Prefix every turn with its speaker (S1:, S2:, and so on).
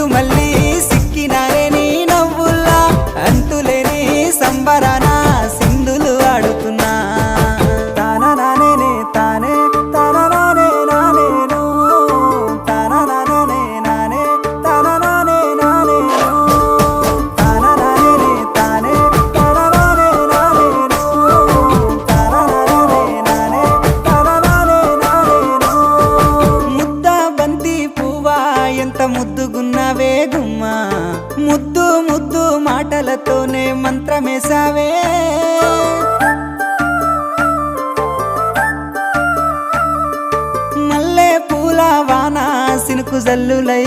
S1: నిండు మళ్ళీ సిక్కినారే నీ నవ్వుల్లా అంతులేని సంబరాన సింధులు ఆడుతున్నా తాననానే తానే తాననానే నానేను తాననానే నానే తాననానే నానేను తాననానే తానే తాననానే నానేను తాననానే నానే తాననానే నానేను ముద్ద బంతి పువ్వా ఎంత ముద్దుగున్నావే గుమ్మా ముద్దు ముద్దు మాటలతోనే మంత్రమేసావే మల్లె పూల వాన సినుకు జల్లులై